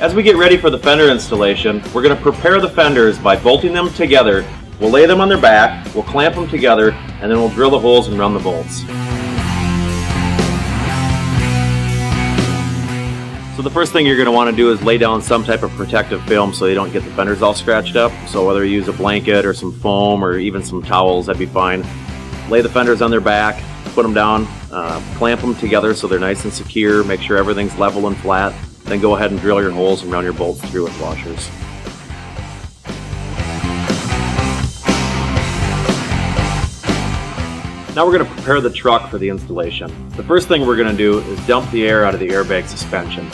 As we get ready for the fender installation, we're going to prepare the fenders by bolting them together. We'll lay them on their back, we'll clamp them together, and then we'll drill the holes and run the bolts. So the first thing you're going to want to do is lay down some type of protective film so you don't get the fenders all scratched up. So whether you use a blanket or some foam or even some towels, that'd be fine. Lay the fenders on their back, put them down, clamp them together so they're nice and secure, make sure everything's level and flat. Then go ahead and drill your holes and run your bolts through with washers. Now we're going to prepare the truck for the installation. The first thing we're going to do is dump the air out of the airbag suspension.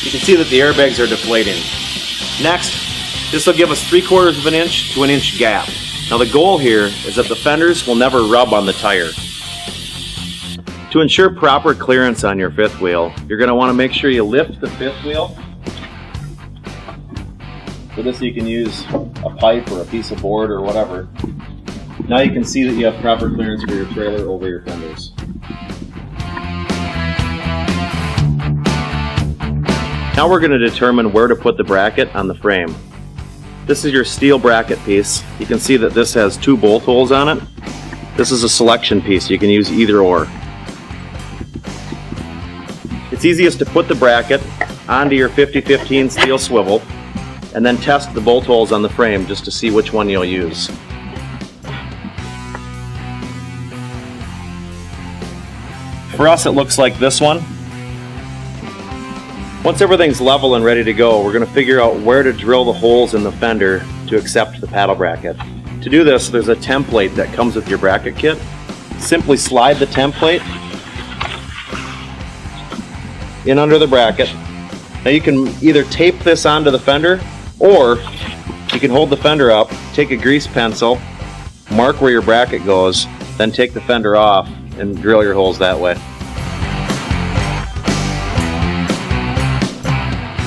You can see that the airbags are deflating. Next, this will give us 3/4 of an inch to 1 inch gap. Now the goal here is that the fenders will never rub on the tire. To ensure proper clearance on your fifth wheel, you're going to want to make sure you lift the fifth wheel. For this you can use a pipe or a piece of board or whatever. Now you can see that you have proper clearance for your trailer over your fenders. Now we're going to determine where to put the bracket on the frame. This is your steel bracket piece. You can see that this has 2 bolt holes on it. This is a selection piece. You can use either or. It's easiest to put the bracket onto your 50-15 steel swivel and then test the bolt holes on the frame just to see which one you'll use. For us, it looks like this one. Once everything's level and ready to go, we're going to figure out where to drill the holes in the fender to accept the paddle bracket. To do this, there's a template that comes with your bracket kit. Simply slide the template in under the bracket. Now you can either tape this onto the fender, or you can hold the fender up, take a grease pencil, mark where your bracket goes, then take the fender off and drill your holes that way.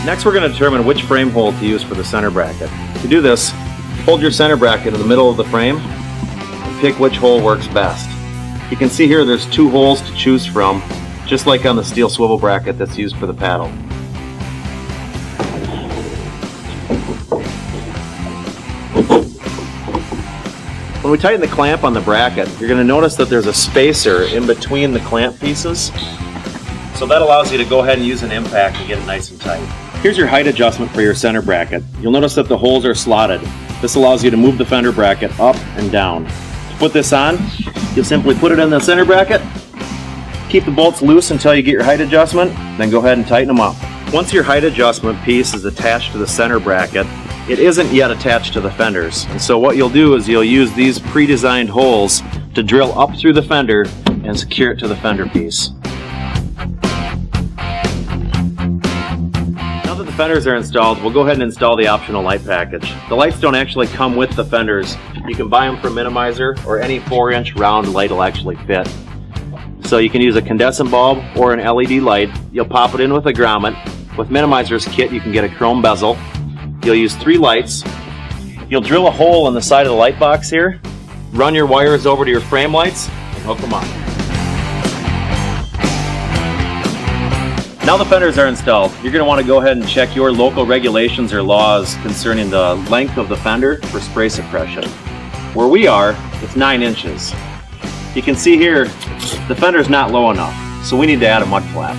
Next we're going to determine which frame hole to use for the center bracket. To do this, hold your center bracket in the middle of the frame and pick which hole works best. You can see here there's 2 holes to choose from, just like on the steel swivel bracket that's used for the paddle. When we tighten the clamp on the bracket, you're going to notice that there's a spacer in between the clamp pieces. So that allows you to go ahead and use an impact and get it nice and tight. Here's your height adjustment for your center bracket. You'll notice that the holes are slotted. This allows you to move the fender bracket up and down. To put this on, you'll simply put it in the center bracket, keep the bolts loose until you get your height adjustment, then go ahead and tighten them up. Once your height adjustment piece is attached to the center bracket, it isn't yet attached to the fenders. And so what you'll do is you'll use these pre-designed holes to drill up through the fender and secure it to the fender piece. Now that the fenders are installed, we'll go ahead and install the optional light package. The lights don't actually come with the fenders. You can buy them from Minimizer, or any 4-inch round light will actually fit. So you can use a condensate bulb or an LED light. You'll pop it in with a grommet. With Minimizer's kit you can get a chrome bezel. You'll use 3 lights. You'll drill a hole in the side of the light box here, run your wires over to your frame lights, and hook them on. Now the fenders are installed, you're going to want to go ahead and check your local regulations or laws concerning the length of the fender for spray suppression. Where we are, it's 9 inches. You can see here, the fender's not low enough, so we need to add a mud flap.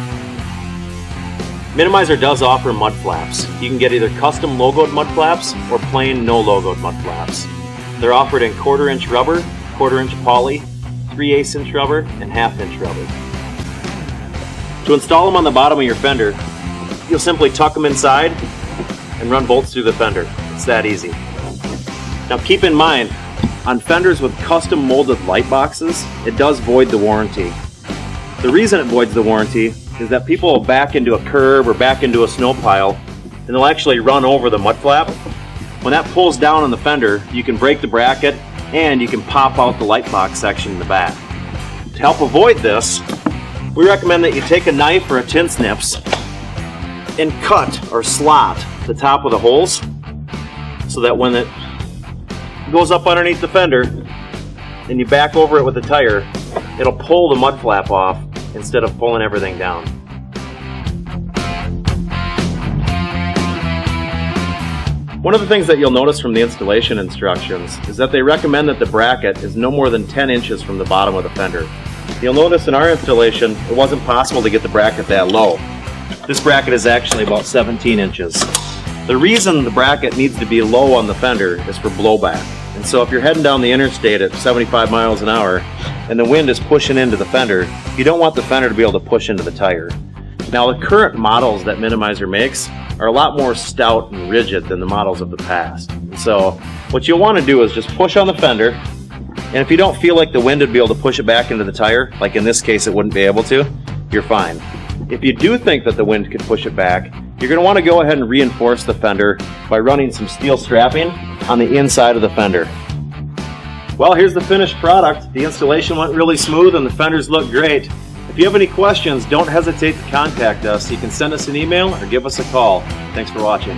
Minimizer does offer mud flaps. You can get either custom logoed mud flaps or plain no logoed mud flaps. They're offered in 1/4 inch rubber, 1/4 inch poly, 3/8 inch rubber, and 1/2 inch rubber. To install them on the bottom of your fender, you'll simply tuck them inside and run bolts through the fender. It's that easy. Now keep in mind, on fenders with custom molded light boxes, it does void the warranty. The reason it voids the warranty is that people will back into a curb or back into a snow pile and they'll actually run over the mud flap. When that pulls down on the fender, you can break the bracket and you can pop out the light box section in the back. To help avoid this, we recommend that you take a knife or a tin snips and cut or slot the top of the holes so that when it goes up underneath the fender and you back over it with the tire, it'll pull the mud flap off instead of pulling everything down. One of the things that you'll notice from the installation instructions is that they recommend that the bracket is no more than 10 inches from the bottom of the fender. You'll notice in our installation it wasn't possible to get the bracket that low. This bracket is actually about 17 inches. The reason the bracket needs to be low on the fender is for blowback. And so if you're heading down the interstate at 75 miles an hour and the wind is pushing into the fender, you don't want the fender to be able to push into the tire. Now the current models that Minimizer makes are a lot more stout and rigid than the models of the past. And so what you'll want to do is just push on the fender, and if you don't feel like the wind would be able to push it back into the tire, like in this case it wouldn't be able to, you're fine. If you do think that the wind could push it back, you're going to want to go ahead and reinforce the fender by running some steel strapping on the inside of the fender. Well, here's the finished product. The installation went really smooth and the fenders look great. If you have any questions, don't hesitate to contact us. You can send us an email or give us a call. Thanks for watching.